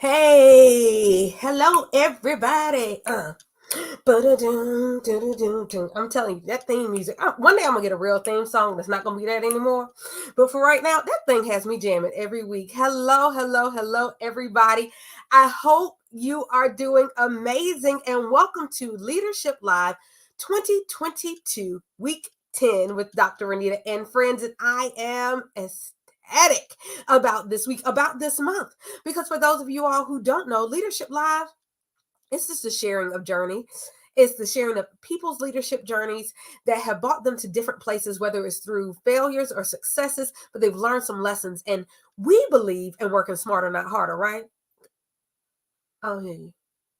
Hey, hello everybody. I'm telling you, that theme music. One day I'm gonna get a real theme song that's not gonna be that anymore. But for right now, that thing has me jamming every week. Hello, hello, hello, everybody. I hope you are doing amazing and welcome to Leadership Live 2022, week 10 with Dr. Renita and friends. And I am ecstatic about this week, about this month. Because for those of you all who don't know, Leadership Live, it's just a sharing of journey. It's the sharing of people's leadership journeys that have brought them to different places, whether it's through failures or successes, but they've learned some lessons. And we believe in working smarter, not harder, right? Oh, yeah.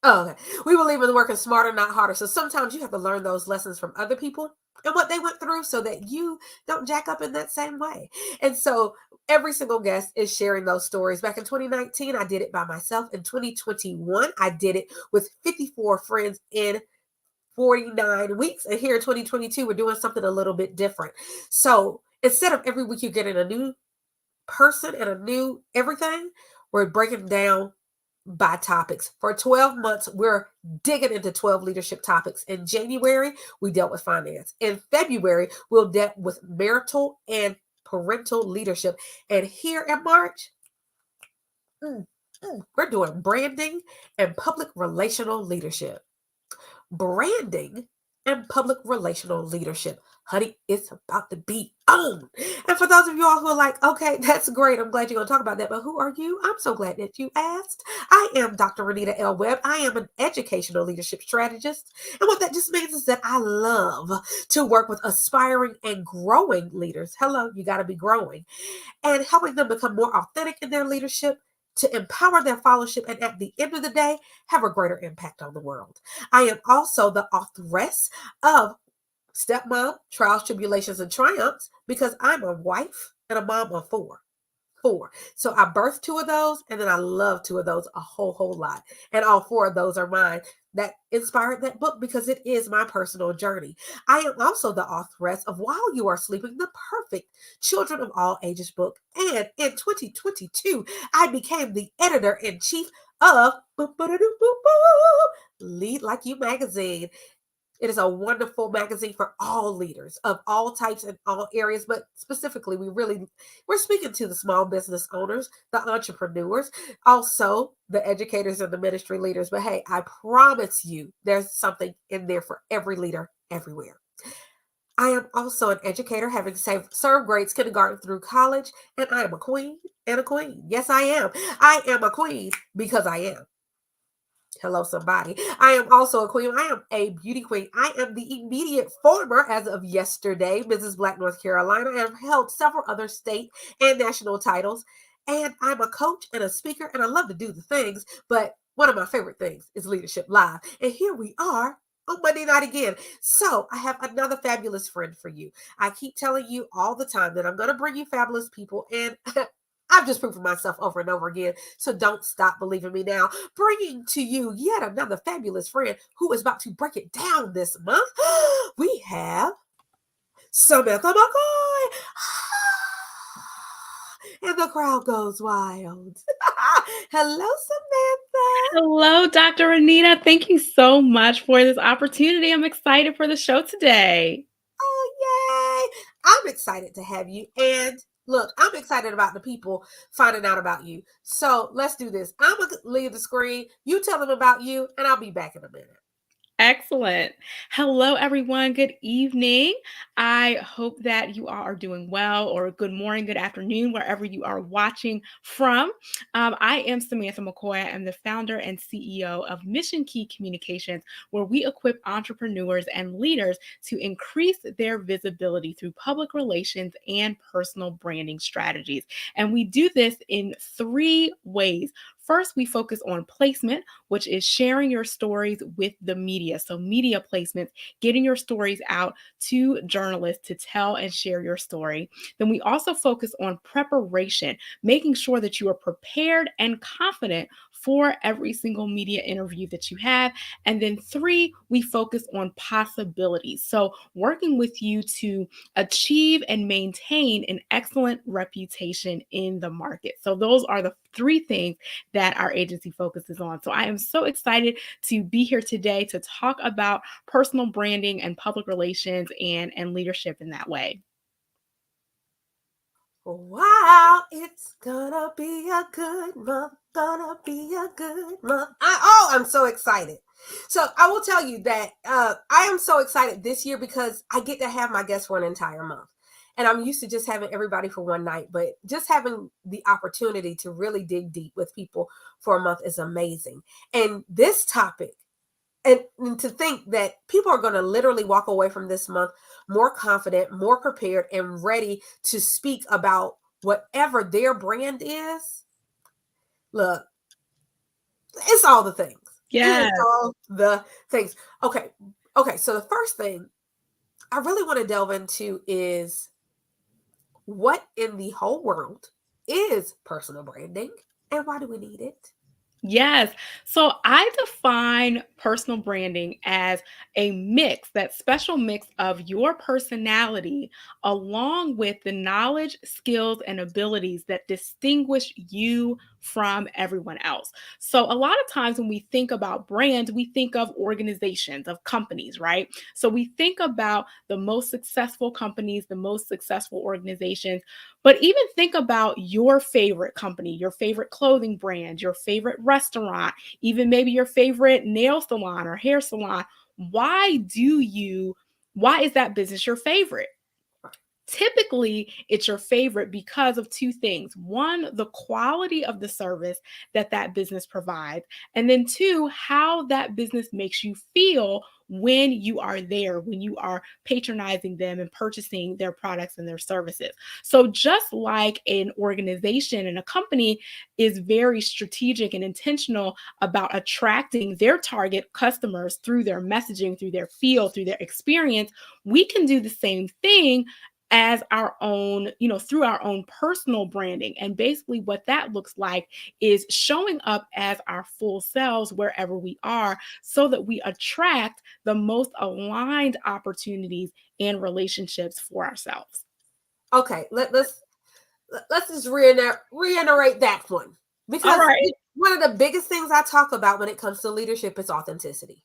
Oh, okay. We believe in working smarter, not harder. So sometimes you have to learn those lessons from other people and what they went through so that you don't jack up in that same way. And so every single guest is sharing those stories. Back in 2019, I did it by myself. In 2021, I did it with 54 friends in 49 weeks. And here in 2022, we're doing something a little bit different. So instead of every week you're getting a new person and a new everything, we're breaking down by topics. For 12 months, we're digging into 12 leadership topics. In January, we dealt with finance. In February, we'll deal with marital and parental leadership. And here in March, we're doing branding and public relational leadership. Branding and public relational leadership. Honey, it's about to be on. And for those of you all who are like, okay, that's great. I'm glad you're going to talk about that. But who are you? I'm so glad that you asked. I am Dr. Renita L. Webb. I am an educational leadership strategist. And what that just means is that I love to work with aspiring and growing leaders. Hello, you got to be growing. And helping them become more authentic in their leadership, to empower their followership, and at the end of the day, have a greater impact on the world. I am also the authoress of Stepmom, Trials, Tribulations, and Triumphs, because I'm a wife and a mom of four. So I birthed two of those, and then I love two of those a whole lot. And all four of those are mine. That inspired that book because it is my personal journey. I am also the authoress of While You Are Sleeping, the perfect children of all ages book. And in 2022, I became the editor-in-chief of Lead Like You magazine. It is a wonderful magazine for all leaders of all types and all areas, but specifically, we're speaking to the small business owners, the entrepreneurs, also the educators and the ministry leaders. But hey, I promise you, there's something in there for every leader everywhere. I am also an educator, having served grades kindergarten through college, and I am a queen and a queen. Yes, I am. I am a queen because I am. Hello, somebody. I am also a queen. I am a beauty queen. I am the immediate former, as of yesterday, Mrs. Black, North Carolina. I have held several other state and national titles. And I'm a coach and a speaker, and I love to do the things. But one of my favorite things is Leadership Live. And here we are on Monday night again. So I have another fabulous friend for you. I keep telling you all the time that I'm going to bring you fabulous people. And I've just proven myself over and over again. So don't stop believing me now. Bringing to you yet another fabulous friend who is about to break it down this month. We have Samantha McCoy. And the crowd goes wild. Hello, Samantha. Hello, Dr. Anita. Thank you so much for this opportunity. I'm excited for the show today. Oh, yay. I'm excited to have you. And look, I'm excited about the people finding out about you. So let's do this. I'm going to leave the screen. You tell them about you, and I'll be back in a minute. Excellent. Hello, everyone. Good evening. I hope that you all are doing well, or good morning, good afternoon, wherever you are watching from. I am Samantha McCoy. I'm the founder and CEO of Mission Key Communications, where we equip entrepreneurs and leaders to increase their visibility through public relations and personal branding strategies. And we do this in three ways. First, we focus on placement, which is sharing your stories with the media. So, media placements, getting your stories out to journalists to tell and share your story. Then, we also focus on preparation, making sure that you are prepared and confident for every single media interview that you have. And then three, we focus on possibilities. So working with you to achieve and maintain an excellent reputation in the market. So those are the three things that our agency focuses on. So I am so excited to be here today to talk about personal branding and public relations and leadership in that way. Wow, it's gonna be a good month. Gonna be a good month. I'm so excited. So I will tell you that I am so excited this year because I get to have my guests for an entire month. And I'm used to just having everybody for one night, but just having the opportunity to really dig deep with people for a month is amazing. And this topic, and to think that people are going to literally walk away from this month more confident, more prepared, and ready to speak about whatever their brand is. Look, it's all the things. It is Yes. all the things. Okay. Okay. So the first thing I really want to delve into is what in the whole world is personal branding and why do we need it? Yes. So I define personal branding as a mix, that special mix of your personality along with the knowledge, skills, and abilities that distinguish you from everyone else. So a lot of times when we think about brands, we think of organizations, of companies, right? So we think about the most successful companies, the most successful organizations, but even think about your favorite company, your favorite clothing brand, your favorite restaurant, even maybe your favorite nail salon or hair salon. Why do you, why is that business your favorite? Typically, it's your favorite because of two things. One, the quality of the service that that business provides. And then two, how that business makes you feel when you are there, when you are patronizing them and purchasing their products and their services. So, just like an organization and a company is very strategic and intentional about attracting their target customers through their messaging, through their feel, through their experience, we can do the same thing as our own, through our own personal branding. And basically, what that looks like is showing up as our full selves wherever we are so that we attract the most aligned opportunities and relationships for ourselves. Okay, let's just reiterate that one All because right. one of the biggest things I talk about when it comes to leadership is authenticity.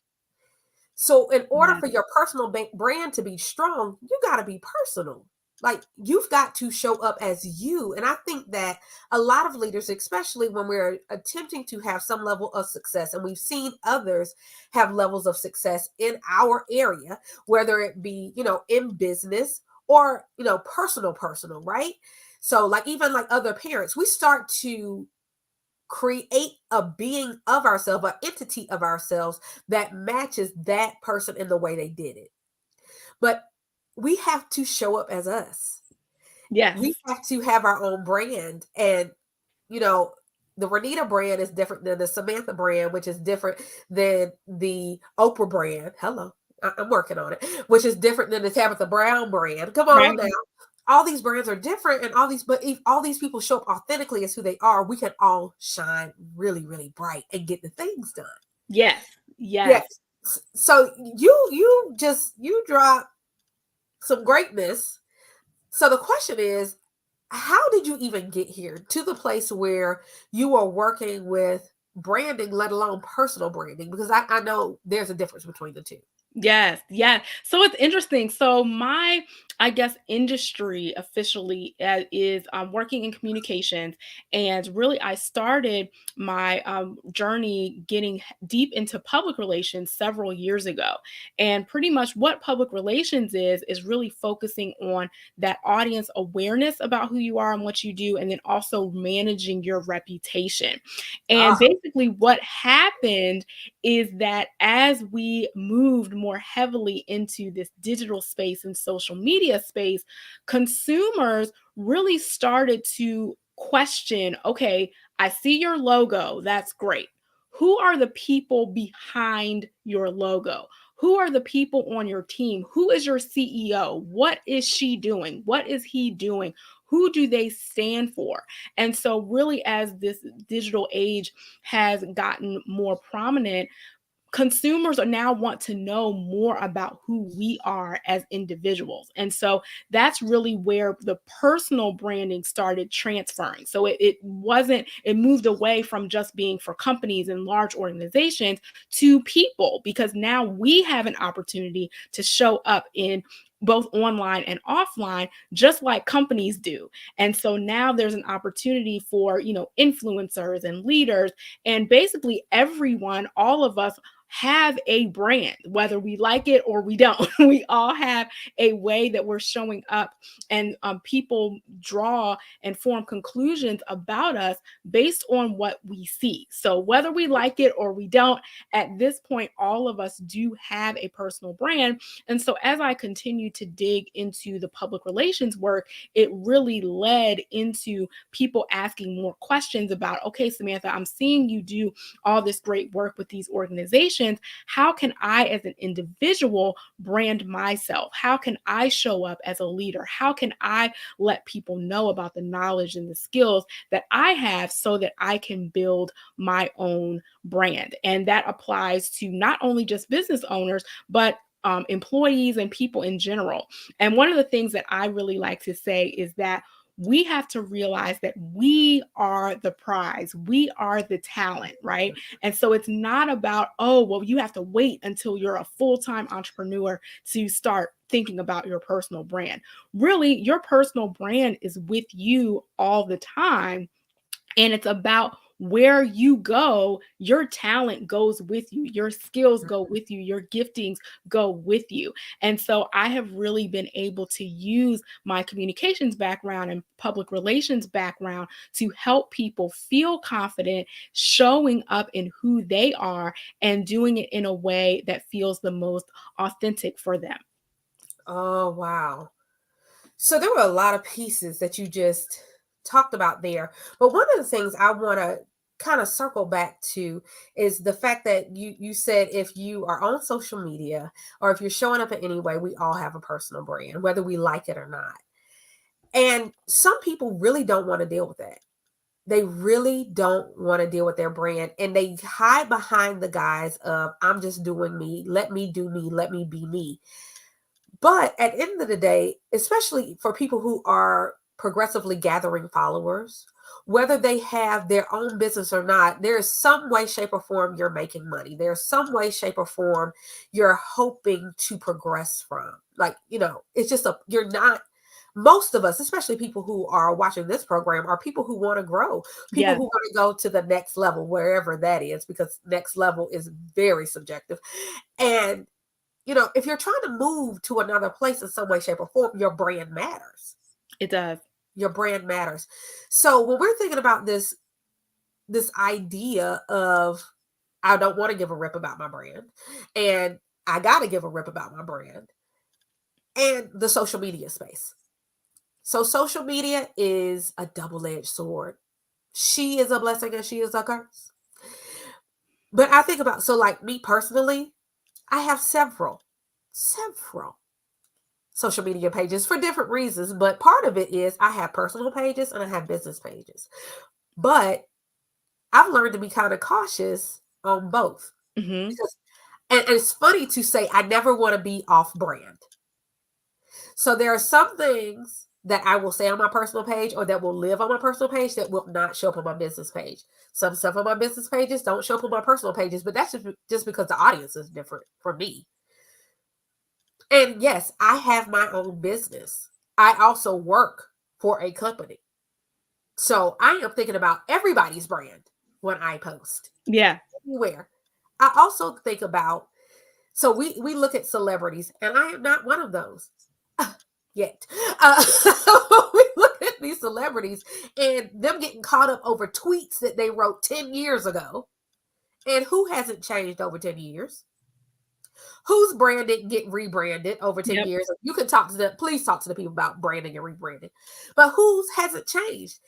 So, in order Yeah. for your personal brand to be strong, you got to be personal. Like, you've got to show up as you. And I think that a lot of leaders, especially when we're attempting to have some level of success, and we've seen others have levels of success in our area, whether it be, in business or, personal, right? So, like, even like other parents, we start to create a being of ourselves, an entity of ourselves that matches that person in the way they did it. But we have to show up as us. Yes. We have to have our own brand. And, you know, the Renita brand is different than the Samantha brand, which is different than the Oprah brand. Hello. I'm working on it, which is different than the Tabitha Brown brand. Come on Right. now. All these brands are different, and but if all these people show up authentically as who they are, we can all shine really, really bright and get the things done. Yes. Yes. Yes. So you drop some greatness. So the question is, how did you even get here to the place where you are working with branding, let alone personal branding? Because I know there's a difference between the two. Yes, yeah. So it's interesting. So my, I guess, industry officially is working in communications, and really, I started my journey getting deep into public relations several years ago. And pretty much what public relations is really focusing on that audience awareness about who you are and what you do, and then also managing your reputation. And Ah, basically, what happened is that as we moved more heavily into this digital space and social media space, consumers really started to question, okay, I see your logo, that's great. Who are the people behind your logo? Who are the people on your team? Who is your CEO? What is she doing? What is he doing? Who do they stand for? And so, really, as this digital age has gotten more prominent, consumers are now want to know more about who we are as individuals. And so that's really where the personal branding started transferring. So it wasn't, it moved away from just being for companies and large organizations to people, because now we have an opportunity to show up in both online and offline, just like companies do. And so now there's an opportunity for, influencers and leaders and basically everyone, all of us have a brand, whether we like it or we don't. We all have a way that we're showing up, and people draw and form conclusions about us based on what we see. So, whether we like it or we don't, at this point, all of us do have a personal brand. And so, as I continue to dig into the public relations work, it really led into people asking more questions about, okay, Samantha, I'm seeing you do all this great work with these organizations. How can I, as an individual, brand myself? How can I show up as a leader? How can I let people know about the knowledge and the skills that I have so that I can build my own brand? And that applies to not only just business owners, but employees and people in general. And one of the things that I really like to say is that we have to realize that we are the prize. We are the talent, right? And so it's not about, oh, well, you have to wait until you're a full-time entrepreneur to start thinking about your personal brand. Really, your personal brand is with you all the time. And it's about where you go, your talent goes with you, your skills go with you, your giftings go with you. And so I have really been able to use my communications background and public relations background to help people feel confident showing up in who they are and doing it in a way that feels the most authentic for them. Oh, wow. So there were a lot of pieces that you just talked about there. But one of the things I want to kind of circle back to is the fact that you said if you are on social media or if you're showing up in any way, we all have a personal brand, whether we like it or not. And some people really don't want to deal with that. They really don't want to deal with their brand, and they hide behind the guise of I'm just doing me, let me do me, let me be me. But at the end of the day, especially for people who are progressively gathering followers, whether they have their own business or not, there is some way, shape, or form you're making money. There's some way, shape, or form you're hoping to progress from. Like, it's just you're not, most of us, especially people who are watching this program, are people who want to grow, people Yes. who want to go to the next level, wherever that is, because next level is very subjective. And if you're trying to move to another place in some way, shape, or form, your brand matters. It does. Your brand matters. So when we're thinking about this idea of I don't want to give a rip about my brand, and I got to give a rip about my brand, and the social media space. So social media is a double-edged sword. She is a blessing and she is a curse. But I think about, so like me personally, I have several social media pages for different reasons, but part of it is I have personal pages and I have business pages. But I've learned to be kind of cautious on both, Mm-hmm. because and it's funny to say I never want to be off brand. So there are some things that I will say on my personal page or that will live on my personal page that will not show up on my business page. Some stuff on my business pages don't show up on my personal pages, but that's just because the audience is different for me. And yes, I have my own business. I also work for a company. So I am thinking about everybody's brand when I post Yeah. anywhere. I also think about, so we look at celebrities, and I am not one of those yet. We look at these celebrities and them getting caught up over tweets that they wrote 10 years ago. And who hasn't changed over 10 years? Whose brand didn't get rebranded over 10 Yep. years? You can talk to them. Please talk to the people about branding and rebranding. But whose hasn't changed?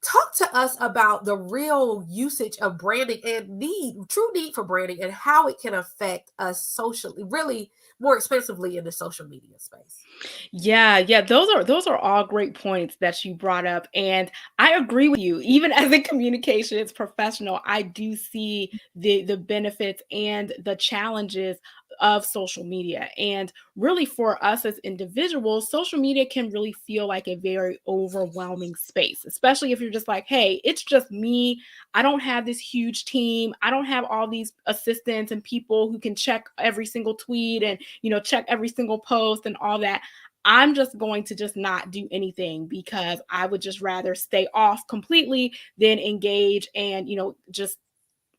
Talk to us about the real usage of branding and true need for branding, and how it can affect us socially, really more expansively in the social media space. Yeah, those are all great points that you brought up, and I agree with you. Even as a communications professional, I do see the benefits and the challenges of social media. And really, for us as individuals, social media can really feel like a very overwhelming space, especially if you're just like, hey, it's just me. I don't have this huge team. I don't have all these assistants and people who can check every single tweet and check every single post and all that. I'm just going to just not do anything because I would just rather stay off completely than engage and, just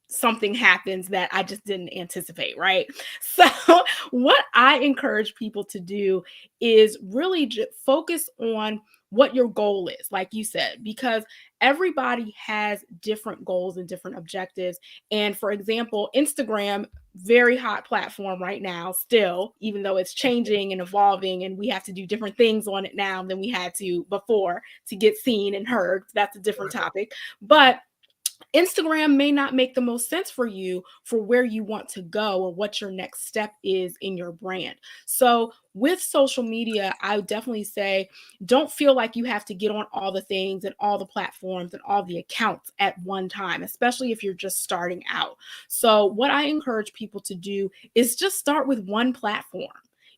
something happens that I just didn't anticipate, right? So, what I encourage people to do is really focus on what your goal is, like you said, because everybody has different goals and different objectives. And for example, Instagram, very hot platform right now, still, even though it's changing and evolving, and we have to do different things on it now than we had to before to get seen and heard. That's a different topic. But Instagram may not make the most sense for you for where you want to go or what your next step is in your brand. So, with social media, I would definitely say don't feel like you have to get on all the things and all the platforms and all the accounts at one time, especially if you're just starting out. So, what I encourage people to do is just start with one platform.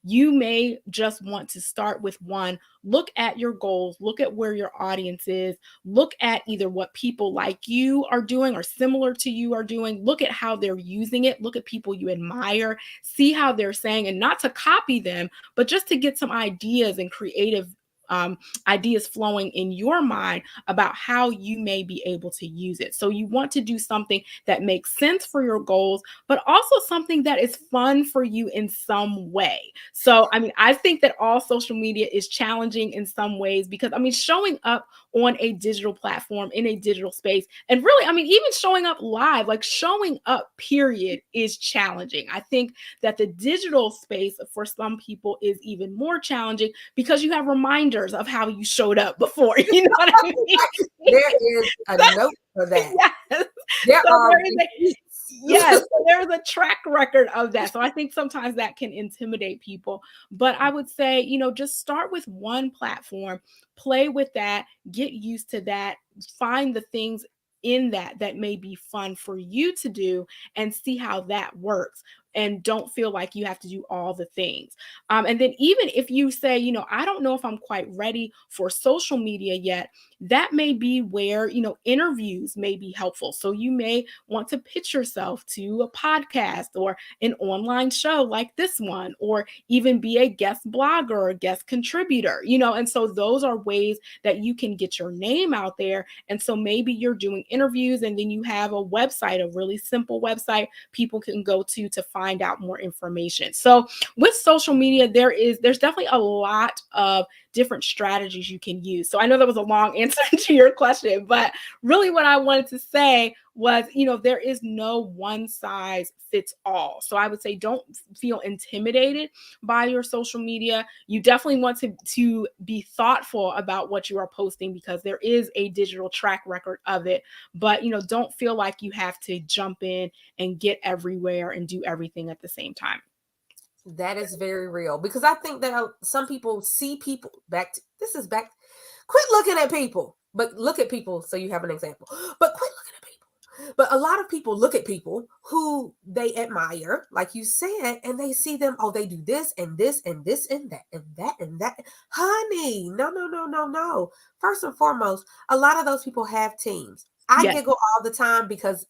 You may just want to start with one. Look at your goals, look at where your audience is, look at either what people like you are doing or similar to you are doing, look at how they're using it, look at people you admire, see how they're saying, and not to copy them, but just to get some ideas and creative ideas flowing in your mind about how you may be able to use it. So you want to do something that makes sense for your goals, but also something that is fun for you in some way. So, I mean, I think that all social media is challenging in some ways because, I mean, showing up on a digital platform in a digital space, and really, I mean, even showing up live, like showing up, period, is challenging. I think that the digital space for some people is even more challenging because you have reminders of how you showed up before. You know what I mean? There is a note for that. Yes. There So are there is receipts. yes, so there's a track record of that. So I think sometimes that can intimidate people. But I would say, just start with one platform, play with that, get used to that, find the things in that may be fun for you to do and see how that works, and don't feel like you have to do all the things. And then even if you say, I don't know if I'm quite ready for social media yet, that may be where, interviews may be helpful. So you may want to pitch yourself to a podcast or an online show like this one, or even be a guest blogger or guest contributor, and so those are ways that you can get your name out there. And so maybe you're doing interviews and then you have a website, a really simple website people can go to find out more information. So with social media, there's definitely a lot of different strategies you can use. So I know that was a long answer to your question, but really what I wanted to say was, there is no one size fits all. So I would say don't feel intimidated by your social media. You definitely want to be thoughtful about what you are posting because there is a digital track record of it. But, don't feel like you have to jump in and get everywhere and do everything at the same time. That is very real, because I think that some people see people quit looking at people, but look at people so you have an example. But quit looking at people. But a lot of people look at people who they admire, like you said, and they see them, oh, they do this and this and this and that and that and that. Honey, no, no, no, no, no. First and foremost, a lot of those people have teams. I Yes. giggle all the time because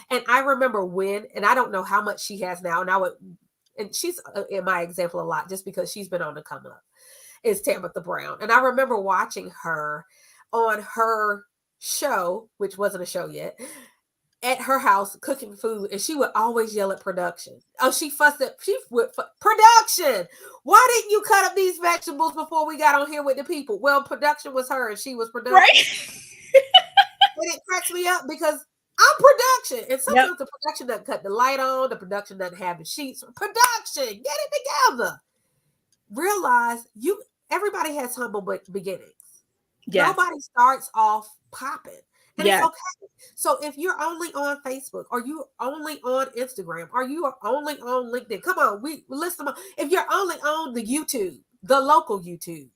and I remember when, and I don't know how much she has now, and she's in my example a lot just because she's been on the come up, is Tabitha Brown. And I remember watching her on her show, which wasn't a show yet, at her house cooking food, and she would always yell at production. Oh, she would production. Why didn't you cut up these vegetables before we got on here with the people? Well, production was her and she was production. Right. And it cracks me up because I'm production. And Yep. sometimes the production doesn't cut the light on, the production doesn't have the sheets. Production, get it together. Realize everybody has humble beginnings. Yes. Nobody starts off popping, and it's Yes. okay. So if you're only on Facebook, or you only on Instagram, or you are only on LinkedIn, come on, we list them all. If you're only on the YouTube, the local YouTube,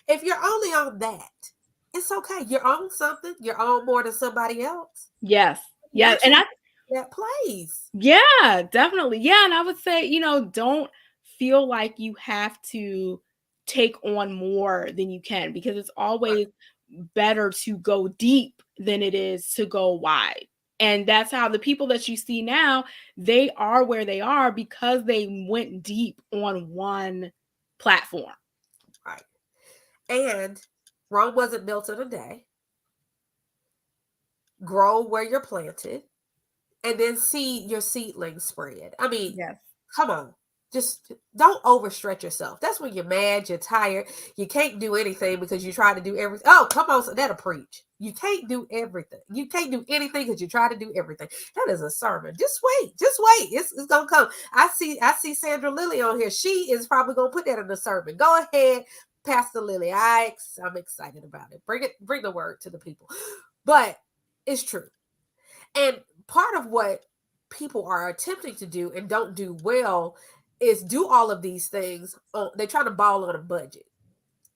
if you're only on that, it's okay. You're on something. You're on more than somebody else. Yes. Yeah. And Eventually, that plays. yeah, definitely. Yeah, and I would say, don't feel like you have to take on more than you can, because it's Right, always better to go deep than it is to go wide. And that's how the people that you see now, they are where they are because they went deep on one platform. right. And Rome wasn't built in a day. Grow where you're planted, and then see your seedlings spread. I mean, Yes. come on. Just don't overstretch yourself. That's when you're mad, you're tired, you can't do anything because you try to do everything. Oh, come on, so that'll preach. You can't do everything. You can't do anything because you try to do everything. That is a sermon. Just wait. Just wait. It's gonna come. I see Sandra Lilly on here. She is probably gonna put that in the sermon. Go ahead, Pastor Lilly. I'm excited about it. Bring the word to the people. But it's true. And part of what people are attempting to do and don't do well is do all of these things. They try to ball on a budget.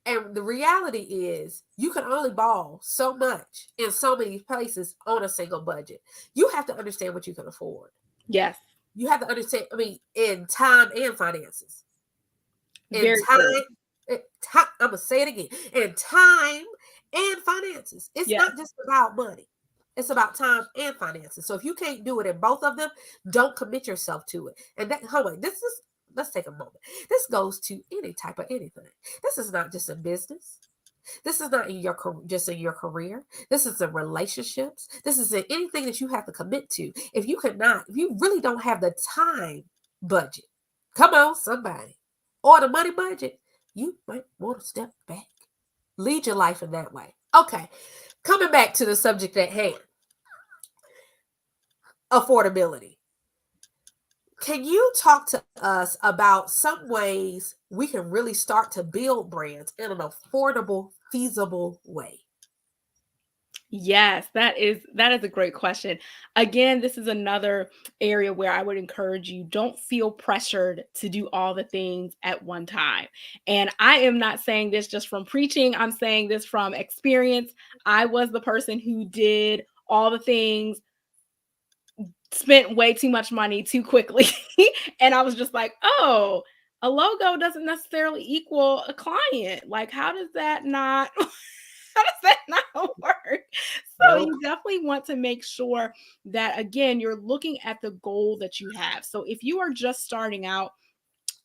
And the reality is, you can only ball so much in so many places on a single budget. You have to understand what you can afford. Yes. You have to understand, I mean, in time and finances. In Very true. I'm going to say it again. In time and finances. It's Yes. not just about money. It's about time and finances. So if you can't do it in both of them, don't commit yourself to it. And that, hold on, let's take a moment. This goes to any type of anything. This is not just a business. This is not in your just in your career. This is in relationships. This is in anything that you have to commit to. If you really don't have the time budget, come on, somebody, or the money budget, you might want to step back. Lead your life in that way. Okay, coming back to the subject at hand, affordability. Can you talk to us about some ways we can really start to build brands in an affordable, feasible way? Yes, that is a great question. Again, this is another area where I would encourage you, don't feel pressured to do all the things at one time. And I am not saying this just from preaching, I'm saying this from experience. I was the person who did all the things, spent way too much money too quickly. And I was just like, "Oh, a logo doesn't necessarily equal a client. Like, how does that not how does that not work?" So Nope. you definitely want to make sure that, again, you're looking at the goal that you have. So if you are just starting out,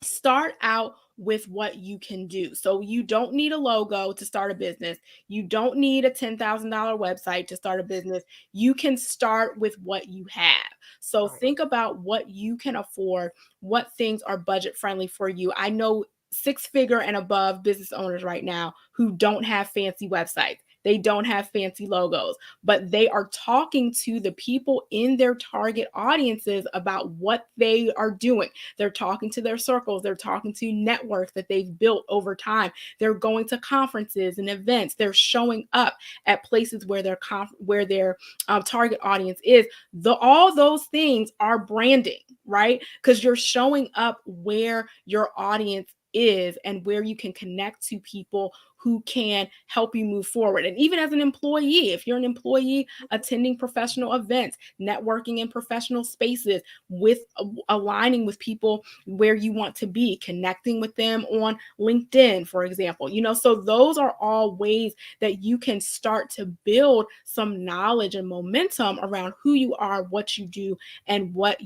start out with what you can do. So you don't need a logo to start a business. You don't need a $10,000 website to start a business. You can start with what you have. So Right. think about what you can afford, what things are budget friendly for you. I know six-figure and above business owners right now who don't have fancy websites. They don't have fancy logos, but they are talking to the people in their target audiences about what they are doing. They're talking to their circles. They're talking to networks that they've built over time. They're going to conferences and events. They're showing up at places where their target audience is. All those things are branding, right? Because you're showing up where your audience is and where you can connect to people who can help you move forward. And even as an employee, if you're an employee attending professional events, networking in professional spaces, with aligning with people where you want to be, connecting with them on LinkedIn, for example. So those are all ways that you can start to build some knowledge and momentum around who you are, what you do, and what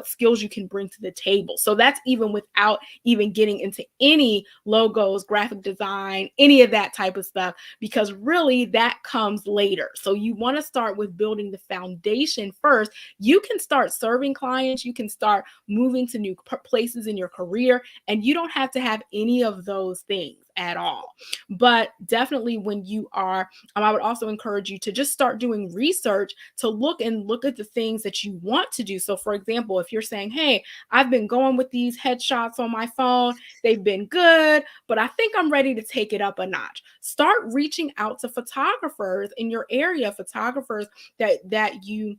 skills you can bring to the table. So that's even without even getting into any logos, graphic design, any of that type of stuff, because really that comes later. So you want to start with building the foundation first. You can start serving clients, you can start moving to new places in your career, and you don't have to have any of those things at all. But definitely when you are, I would also encourage you to just start doing research to look at the things that you want to do. So for example, if you're saying, hey, I've been going with these headshots on my phone, they've been good, but I think I'm ready to take it up a notch. Start reaching out to photographers in your area, photographers that you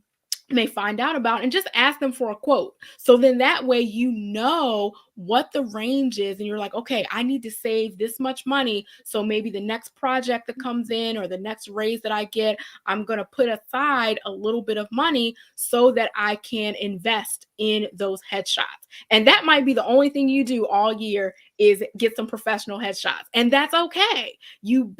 may find out about, and just ask them for a quote. So then that way you know what the range is and you're like, okay, I need to save this much money. So maybe the next project that comes in or the next raise that I get, I'm going to put aside a little bit of money so that I can invest in those headshots. And that might be the only thing you do all year is get some professional headshots. And that's okay. You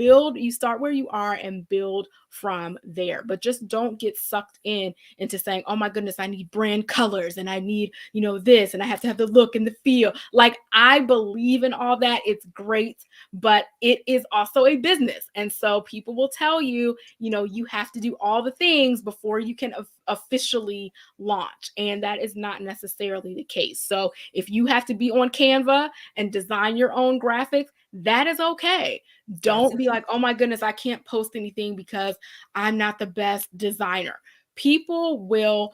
start where you are and build from there. But just don't get sucked into saying, oh my goodness, I need brand colors and I need, this, and I have to have the look and the feel. Like, I believe in all that. It's great, but it is also a business. And so people will tell you, you have to do all the things before you can officially launch. And that is not necessarily the case. So if you have to be on Canva and design your own graphics, that is okay. That's Don't it. be like, oh my goodness, I can't post anything because I'm not the best designer. People will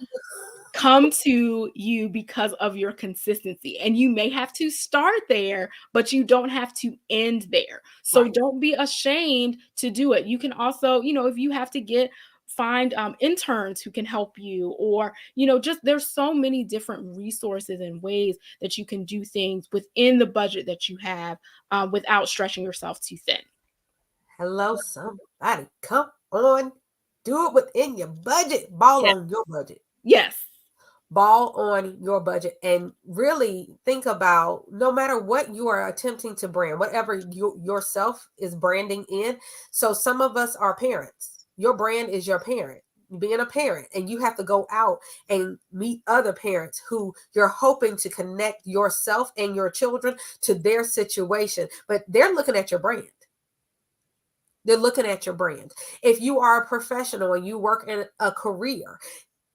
come to you because of your consistency. And you may have to start there, but you don't have to end there. So Right. don't be ashamed to do it. You can also, if you have to find interns who can help you, or just there's so many different resources and ways that you can do things within the budget that you have, without stretching yourself too thin. Hello, somebody. Come on. Do it within your budget. Ball Yes. on your budget. Yes. Ball on your budget, and really think about, no matter what you are attempting to brand, whatever yourself is branding in. So some of us are parents. Your brand is your parent, being a parent, and you have to go out and meet other parents who you're hoping to connect yourself and your children to their situation, but they're looking at your brand. They're looking at your brand. If you are a professional and you work in a career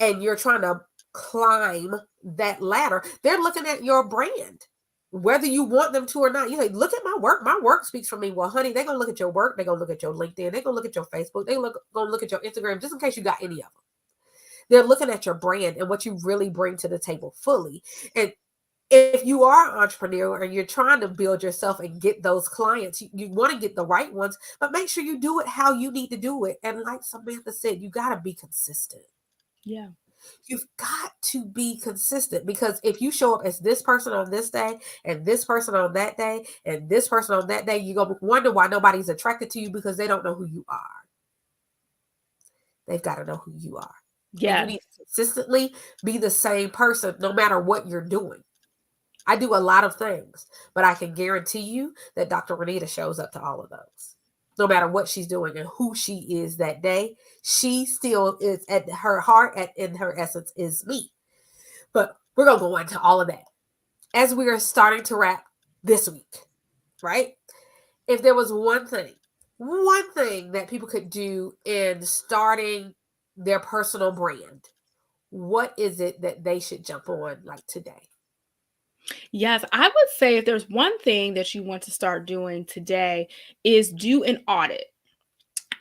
and you're trying to climb that ladder, they're looking at your brand, whether you want them to or not. You like, look at my work. My work speaks for me. Well, honey, they're gonna look at your work. They're gonna look at your LinkedIn. They're gonna look at your Facebook. Gonna look at your Instagram, just in case you got any of them. They're looking at your brand and what you really bring to the table fully. And if you are an entrepreneur and you're trying to build yourself and get those clients, you want to get the right ones, but make sure you do it how you need to do it. And like Samantha said, you got to be consistent. Yeah. You've got to be consistent, because if you show up as this person on this day and this person on that day and this person on that day, you're going to wonder why nobody's attracted to you, because they don't know who you are. They've got to know who you are. And you Yes. need to consistently be the same person no matter what you're doing. I do a lot of things, but I can guarantee you that Dr. Renita shows up to all of those. No matter what she's doing and who she is that day, she still is, at her heart, in her essence, is me. But we're going to go into all of that as we are starting to wrap this week, right? If there was one thing that people could do in starting their personal brand, what is it that they should jump on like today? Yes, I would say if there's one thing that you want to start doing today is do an audit.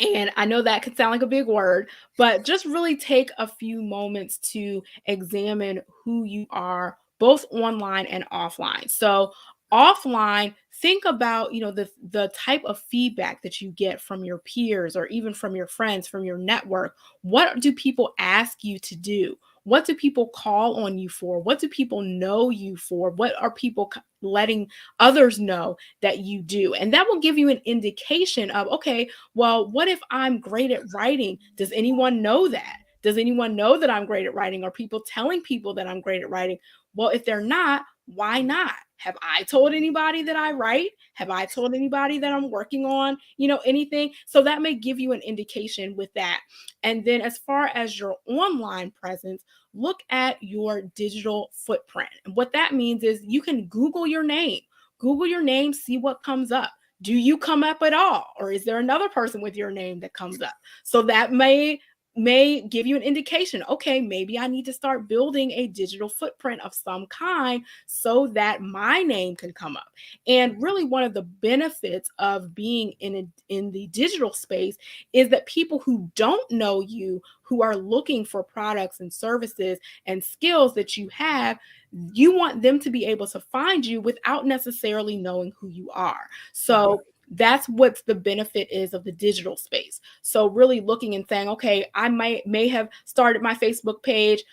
And I know that could sound like a big word, but just really take a few moments to examine who you are, both online and offline. So, offline, think about, the type of feedback that you get from your peers or even from your friends, from your network. What do people ask you to do? What do people call on you for? What do people know you for? What are people letting others know that you do? And that will give you an indication of, okay, well, what if I'm great at writing? Does anyone know that? Does anyone know that I'm great at writing? Are people telling people that I'm great at writing? Well, if they're not, why not? Have I told anybody that I write? Have I told anybody that I'm working on, anything? So that may give you an indication with that. And then as far as your online presence, look at your digital footprint. And what that means is you can Google your name. Google your name, see what comes up. Do you come up at all? Or is there another person with your name that comes up? So that may may give you an indication. Okay, maybe I need to start building a digital footprint of some kind so that my name can come up. And really, one of the benefits of being in the digital space is that people who don't know you, who are looking for products and services and skills that you have, you want them to be able to find you without necessarily knowing who you are. Right. So that's what the benefit is of the digital space. So really looking and saying, okay, I may have started my Facebook page,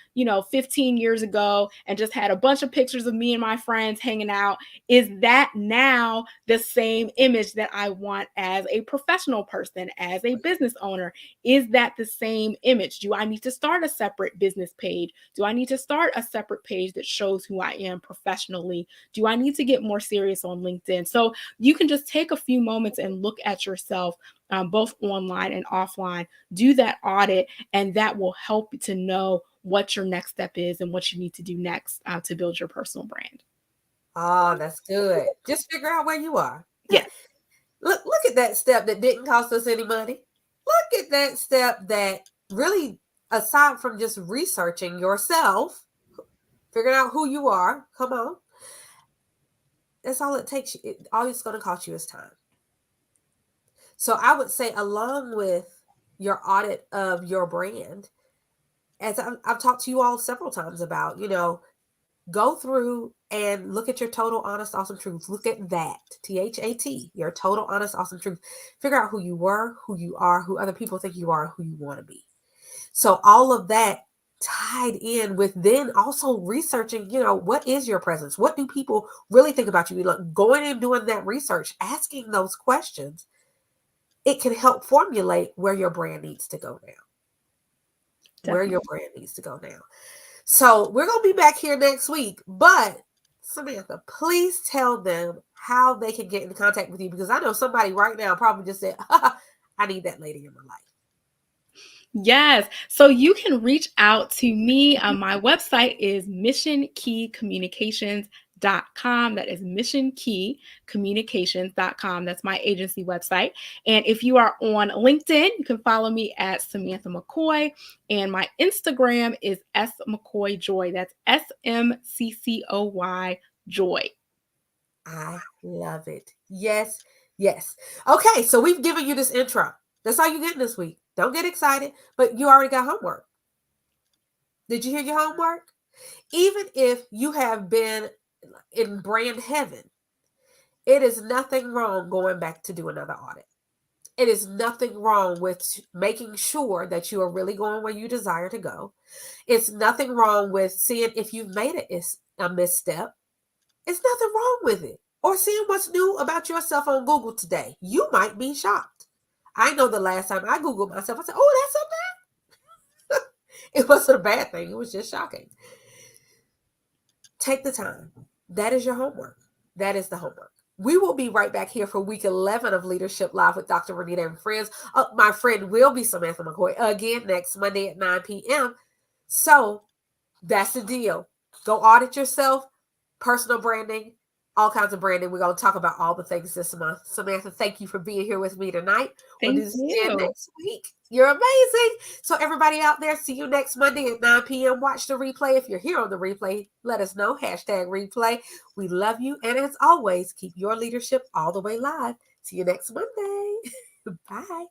15 years ago and just had a bunch of pictures of me and my friends hanging out. Is that now the same image that I want as a professional person, as a business owner? Is that the same image? Do I need to start a separate business page? Do I need to start a separate page that shows who I am professionally? Do I need to get more serious on LinkedIn? So you can just take a few moments and look at yourself, both online and offline. Do that audit, and that will help to know what your next step is and what you need to do next to build your personal brand. Oh, that's good. Just figure out where you are. Yes. Look at that step that didn't cost us any money. Look at that step that really, aside from just researching yourself, figuring out who you are, come on. That's all it takes. All it's going to cost you is time. So I would say, along with your audit of your brand, as I've talked to you all several times about, go through and look at your total, honest, awesome truth. Look at that, THAT, your total, honest, awesome truth. Figure out who you were, who you are, who other people think you are, who you want to be. So all of that tied in with then also researching, what is your presence? What do people really think about you? Like going and doing that research, asking those questions, it can help formulate where your brand needs to go now. Where your brand needs to go now. So we're going to be back here next week. But Samantha, please tell them how they can get in contact with you, because I know somebody right now probably just said, I need that lady in my life. Yes. So you can reach out to me. My website is missionkeycommunications.com. That is missionkeycommunications.com. That's my agency website. And if you are on LinkedIn, you can follow me at Samantha McCoy. And my Instagram is smccoyjoy. That's SMCCOY Joy. I love it. Yes, yes. Okay, so we've given you this intro. That's all you're getting this week. Don't get excited, but you already got homework. Did you hear your homework? Even if you have been in brand heaven, it is nothing wrong going back to do another audit. It is nothing wrong with making sure that you are really going where you desire to go. It's nothing wrong with seeing if you've made a misstep. It's nothing wrong with it. Or seeing what's new about yourself on Google today. You might be shocked. I know the last time I Googled myself, I said, oh, that's so bad. It wasn't a bad thing. It was just shocking. Take the time. That is your homework. That is the homework. We will be right back here for week 11 of Leadership Live with Dr. Renita and friends. My friend will be Samantha McCoy again next Monday at 9 p.m. So that's the deal. Go audit yourself, personal branding, all kinds of branding. We're going to talk about all the things this month. Samantha, thank you for being here with me tonight. We'll do this again next week. You're amazing. So everybody out there, see you next Monday at 9 p.m. Watch the replay. If you're here on the replay, let us know. #replay. We love you. And as always, keep your leadership all the way live. See you next Monday. Bye.